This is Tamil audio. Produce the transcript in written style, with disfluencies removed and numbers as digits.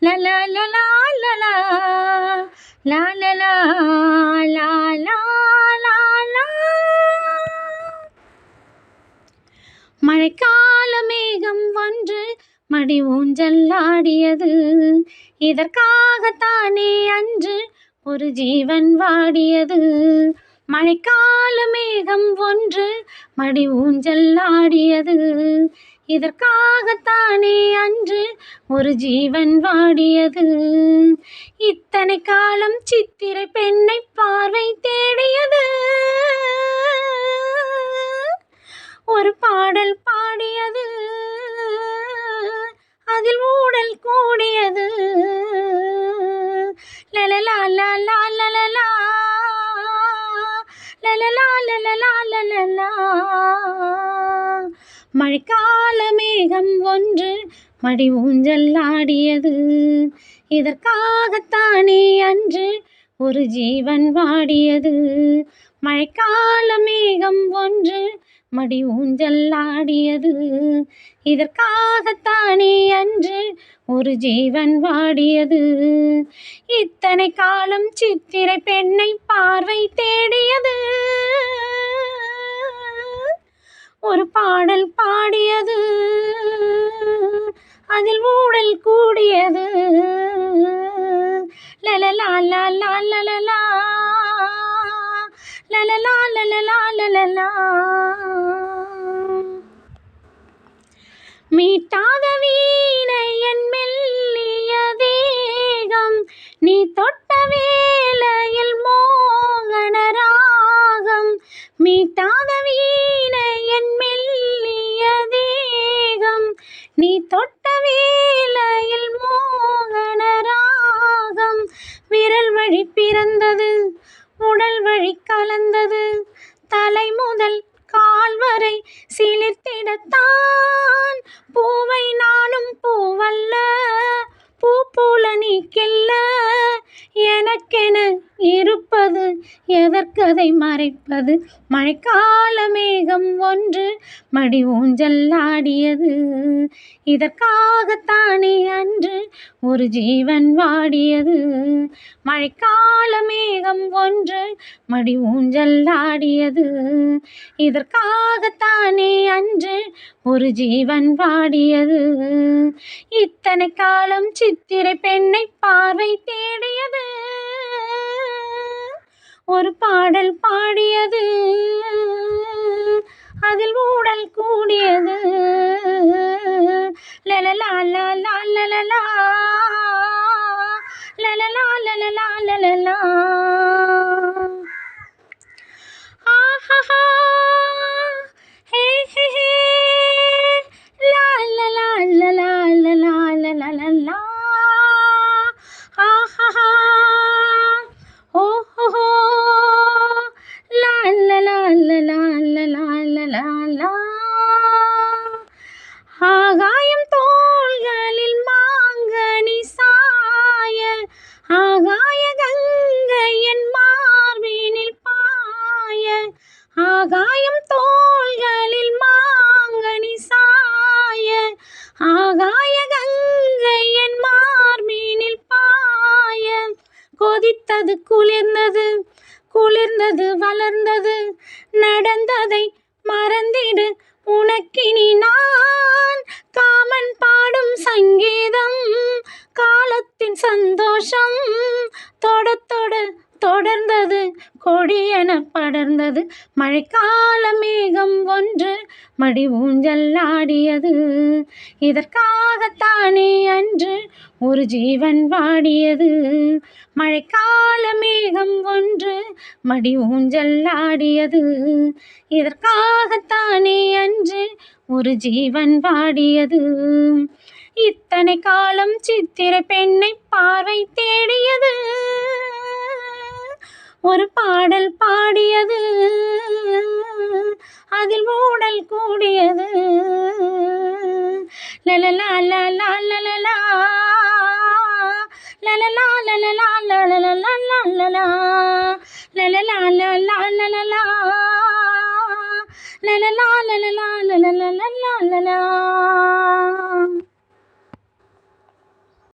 லா லா லா லா லா லா லா லா லா லா லா லா லா. மழைக்கால மேகம் ஒன்று மடி ஊஞ்சல் ஆடியது, இதற்காகத்தானே அன்று ஒரு ஜீவன் வாடியது. மழைக்கால மேகம் ஒன்று மடி ஊஞ்சல் ஆடியது, இதற்காகத்தானே அன்று ஒரு ஜீவன் வாடியது. இத்தனை காலம் சித்திரை பெண்ணை பார்வை தேடியது, ஒரு பாடல் பாடியது, அதில் ஊடல் கூடியது. லலலா லலா லலலா லலலா லலலா லலலா. மழைக்கால மேகம் ஒன்று மடி ஊஞ்சல் ஆடியது, இதற்காகத்தானே அன்று ஒரு ஜீவன் வாடியது. மழைக்கால மேகம் ஒன்று மடி ஊஞ்சல் ஆடியது, இதற்காகத்தானே அன்று ஒரு ஜீவன் வாடியது. இத்தனை காலம் சித்திரை பெண்ணை பார்வை தேடியது, ஒரு பாடல் பாடியது, அதில் ஊடல் கூடியது. லலலா லலா லலலா லலலா லலலா லலலா. மீட்டாத வீணை என் மெல்லிய தேகம், நீ தொட்ட வேளையில் மோகன ராகம். மீட்டாத வீணை என் மெல்லிய தேகம், நீ தொட்ட வேளையில் மோகன ராகம். விரல் வழி பிறந்தது, உடல் வழி கலந்தது, தலை முதல் கால் வரை சிலிர்த்திடத்தான். பூவை நானும் பூவல்ல, பூ போல நீ கெல்ல, எனக்கென இருப்பது எதற்கதை மறைப்பது. மழைக்கால மேகம் ஒன்று மடி ஊஞ்சல் ஆடியது, இதற்காகத்தானே அன்று ஒரு ஜீவன் வாடியது. மழைக்கால மேகம் ஒன்று மடி ஊஞ்சல் ஆடியது, இதற்காகத்தானே அன்று ஒரு ஜீவன் வாடியது. இத்தனை காலம் சித்திரை பெண்ணை பார்வை தேடியது, ஒரு பாடல் பாடியது, அதில் ஊடல் கூடியது. லலலா லலா லலலா லலலா லலலா லலலா. ஆஹா ஹே ஹே ஹே லா லலா லலா லலா லலலா. ஆஹா ஓ ஹோ ஹோ லா லலா லலா லலா லலலா. ஆகாயம் தோள்களில் மாங்கனி சாய, ஆகாய கங்கை என் மார்பினில் பாய. ஆகாயம் தோள்களில் மாங்கனி சாய, ஆகாய கங்கை என் மார்பினில் பாய. கொதித்தது குளிர்ந்தது, குளிர்ந்தது வளர்ந்தது, நடந்ததை மறந்திடு உனக்கினி நான். காமன் பாடும் சங்கீதம், காலத்தின் சந்தோஷம், தொட தொட தொடர்ந்தது, கொடியென படர்ந்தது. மழைக்கால மேகம் ஒன்று மடி ஊஞ்சல் ஆடியது, இதற்காகத்தானே அன்று ஒரு ஜீவன் வாடியது. மழைக்கால மேகம் ஒன்று மடி ஊஞ்சல் ஆடியது, இதற்காகத்தானே அன்று ஒரு ஜீவன் வாடியது. இத்தனை காலம் சித்திரை பெண்ணை பார்வை தேடியது, ஒரு பாடல் பாடியது, அதில் ஊடல் கூடியது. லலலா லலா லலலா லலலா லலலா லலலா லலலா லலலா லலலா லலலா லலலா லலலா லலலா லலலா.